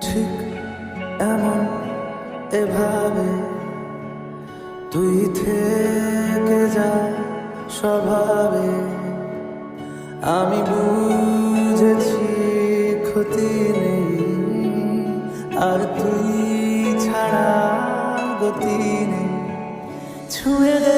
ঠিক এমন এভাবে তুই থেকে যা স্বভাবে। আমি বুঝেছি ক্ষতি নেই, আর তুই ছাড়া গতি নেই। ছুঁয়ে দে